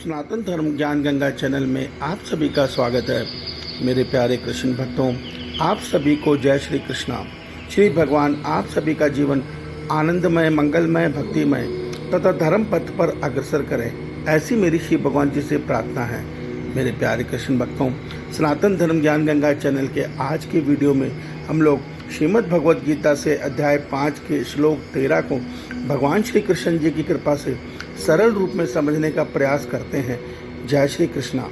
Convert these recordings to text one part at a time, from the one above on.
सनातन धर्म ज्ञान गंगा चैनल में आप सभी का स्वागत है। मेरे प्यारे कृष्ण भक्तों, आप सभी को जय श्री कृष्णा। श्री भगवान आप सभी का जीवन आनंदमय, मंगलमय, भक्तिमय तथा धर्म पथ पर अग्रसर करें, ऐसी मेरी श्री भगवान जी से प्रार्थना है। मेरे प्यारे कृष्ण भक्तों, सनातन धर्म ज्ञान गंगा चैनल के आज के वीडियो में हम लोग श्रीमद् भगवद गीता से अध्याय 5 के श्लोक 13 को भगवान श्री कृष्ण जी की कृपा से सरल रूप में समझने का प्रयास करते हैं। जय श्री कृष्णा।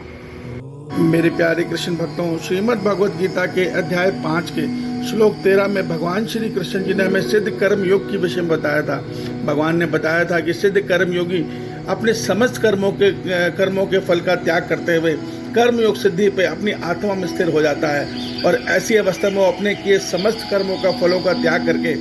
मेरे प्यारे कृष्ण भक्तों, श्रीमद् भगवद गीता के अध्याय 5 के श्लोक 13 में भगवान श्री कृष्ण जी ने हमें सिद्ध कर्म योग के विषय में बताया था। भगवान ने बताया था कि सिद्ध कर्म योगी अपने समस्त कर्मों के फल का त्याग करते हुए कर्म योग सिद्धि पे अपनी आत्मा में स्थिर हो जाता है और ऐसी अवस्था में वो अपने किए समस्त कर्मों का फलों का त्याग करके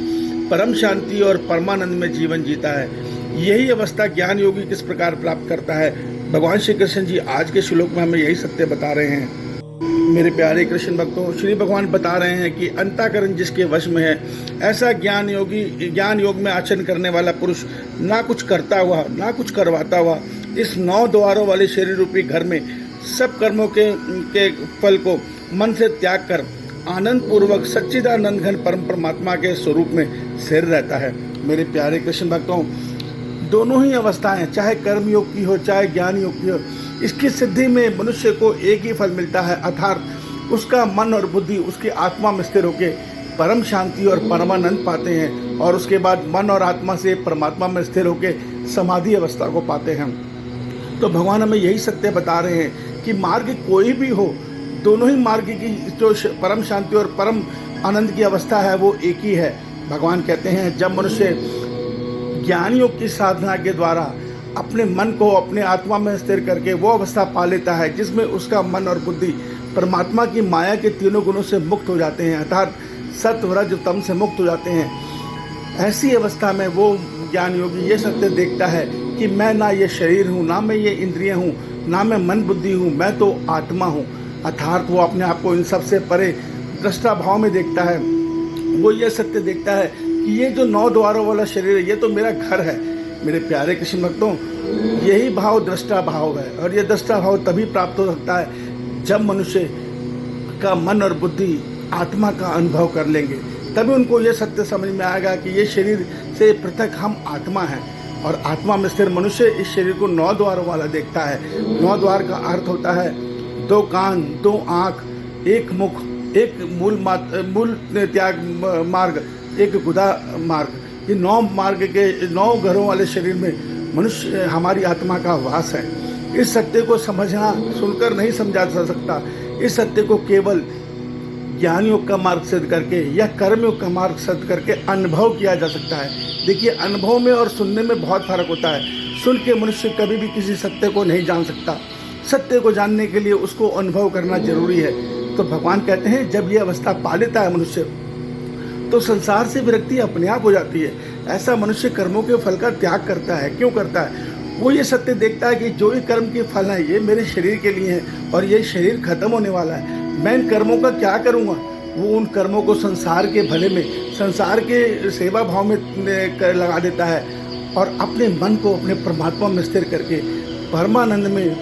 परम शांति और परमानंद में जीवन जीता है। यही अवस्था ज्ञान योगी किस प्रकार प्राप्त करता है, भगवान श्री कृष्ण जी आज के श्लोक में हमें यही सत्य बता रहे हैं। मेरे प्यारे कृष्ण भक्तों, श्री भगवान बता रहे हैं कि अंतःकरण जिसके वश में है, ऐसा ज्ञान योग में आचरण करने वाला पुरुष ना कुछ करता हुआ ना कुछ करवाता हुआ इस 9 द्वारों वाले शरीर रूपी घर में सब कर्मों के फल को मन से त्याग कर आनंद पूर्वक सच्चिदानंद घन परम परमात्मा के स्वरूप में स्थिर रहता है। मेरे प्यारे कृष्ण भक्तों, दोनों ही अवस्थाएं, चाहे कर्म योग की हो चाहे ज्ञान योग की हो, इसकी सिद्धि में मनुष्य को एक ही फल मिलता है, अर्थात उसका मन और बुद्धि उसकी आत्मा में स्थिर होकर परम शांति और परमानंद पाते हैं और उसके बाद मन और आत्मा से परमात्मा में स्थिर होकर समाधि अवस्था को पाते हैं। तो भगवान हमें यही सत्य बता रहे हैं कि मार्ग कोई भी हो, दोनों ही मार्ग की जो परम शांति और परम आनंद की अवस्था है वो एक ही है। भगवान कहते हैं जब मनुष्य ज्ञान योग की साधना के द्वारा अपने मन को अपने आत्मा में स्थिर करके वो अवस्था पा लेता है जिसमें उसका मन और बुद्धि परमात्मा की माया के तीनों गुणों से मुक्त हो जाते हैं, अर्थात सत्व रज तम से मुक्त हो जाते हैं। ऐसी अवस्था में वो ज्ञान योगी ये सत्य देखता है कि मैं ना ये शरीर हूँ, ना मैं ये इंद्रिय हूँ, ना मैं मन बुद्धि हूँ, मैं तो आत्मा हूँ। अर्थात वो अपने आप को इन सबसे परे दृष्टा भाव में देखता है। वो ये सत्य देखता है कि ये जो 9 द्वारों वाला शरीर है ये तो मेरा घर है। मेरे प्यारे कृष्ण भक्तों, यही भाव दृष्टा भाव है और ये दृष्टा भाव तभी प्राप्त हो सकता है जब मनुष्य का मन और बुद्धि आत्मा का अनुभव कर लेंगे, तभी उनको ये सत्य समझ में आएगा कि ये शरीर से पृथक हम आत्मा हैं और आत्मा में स्थिर मनुष्य इस शरीर को 9 द्वारों वाला देखता है। 9 द्वार का अर्थ होता है 2 कान, 2 आँख, 1 मुख, 1 मूल त्याग मार्ग, 1 गुदा मार्ग। ये 9 मार्ग के 9 घरों वाले शरीर में मनुष्य हमारी आत्मा का वास है। इस सत्य को समझना सुनकर नहीं समझा जा सकता। इस सत्य को केवल ज्ञान योग का मार्ग सिद्ध करके या कर्म योग का मार्ग सिद्ध करके अनुभव किया जा सकता है। देखिए, अनुभव में और सुनने में बहुत फर्क होता है। सुन के मनुष्य कभी भी किसी सत्य को नहीं जान सकता। सत्य को जानने के लिए उसको अनुभव करना जरूरी है। तो भगवान कहते हैं जब ये अवस्था पा लेता है मनुष्य तो संसार से विरक्ति अपने आप हो जाती है। ऐसा मनुष्य कर्मों के फल का त्याग करता है। क्यों करता है? वो ये सत्य देखता है कि जो ये कर्म के फल हैं ये मेरे शरीर के लिए हैं और ये शरीर खत्म होने वाला है। मैं इन कर्मों का क्या करूँगा? वो उन कर्मों को संसार के भले में, संसार के सेवा भाव में लगा देता है और अपने मन को अपने परमात्मा में स्थिर करके परमानंद में,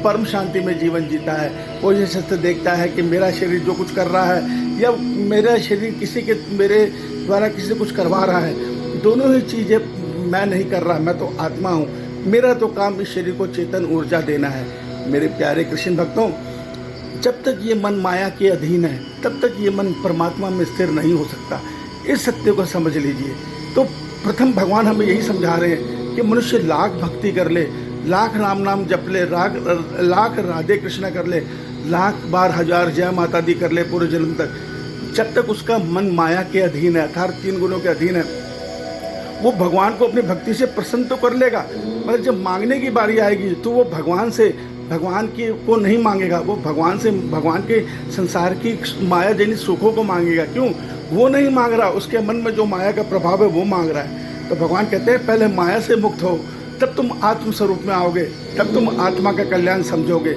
परम शांति में जीवन जीता है। वो ये सत्य देखता है कि मेरा शरीर जो कुछ कर रहा है या मेरा शरीर मेरे द्वारा किसी से कुछ करवा रहा है, दोनों ही चीज़ें मैं नहीं कर रहा, मैं तो आत्मा हूँ। मेरा तो काम इस शरीर को चेतन ऊर्जा देना है। मेरे प्यारे कृष्ण भक्तों, जब तक ये मन माया के अधीन है तब तक ये मन परमात्मा में स्थिर नहीं हो सकता। इस सत्य को समझ लीजिए। तो प्रथम भगवान हमें यही समझा रहे हैं कि मनुष्य लाख भक्ति कर ले, लाख नाम जप ले, लाख राधे कृष्णा कर ले, लाख बार 1000 जय माता दी कर ले पूरे जन्म तक, जब तक उसका मन माया के अधीन है, अर्थात 3 गुणों के अधीन है, वो भगवान को अपनी भक्ति से प्रसन्न तो कर लेगा, मगर जब मांगने की बारी आएगी तो वो भगवान को नहीं मांगेगा। वो भगवान के संसार की माया जनित सुखों को मांगेगा। क्यों? वो नहीं मांग रहा, उसके मन में जो माया का प्रभाव है वो मांग रहा है। तो भगवान कहते हैं पहले माया से मुक्त हो, तब तुम आत्म स्वरूप में आओगे, तब तुम आत्मा का कल्याण समझोगे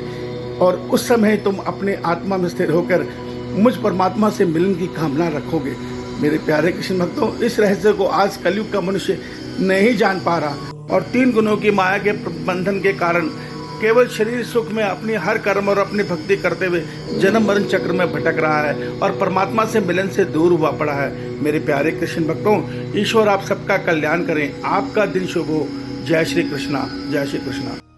और उस समय तुम अपने आत्मा में स्थिर होकर मुझ परमात्मा से मिलन की कामना रखोगे। मेरे प्यारे कृष्ण भक्तों, इस रहस्य को आज कलयुग का मनुष्य नहीं जान पा रहा और 3 गुणों की माया के बंधन के कारण केवल शरीर सुख में अपनी हर कर्म और अपनी भक्ति करते हुए जन्म मरण चक्र में भटक रहा है और परमात्मा से मिलन से दूर हुआ पड़ा है। मेरे प्यारे कृष्ण भक्तों, ईश्वर आप सबका कल्याण करें, आपका दिन शुभ हो। जय श्री कृष्णा, जय श्री कृष्णा।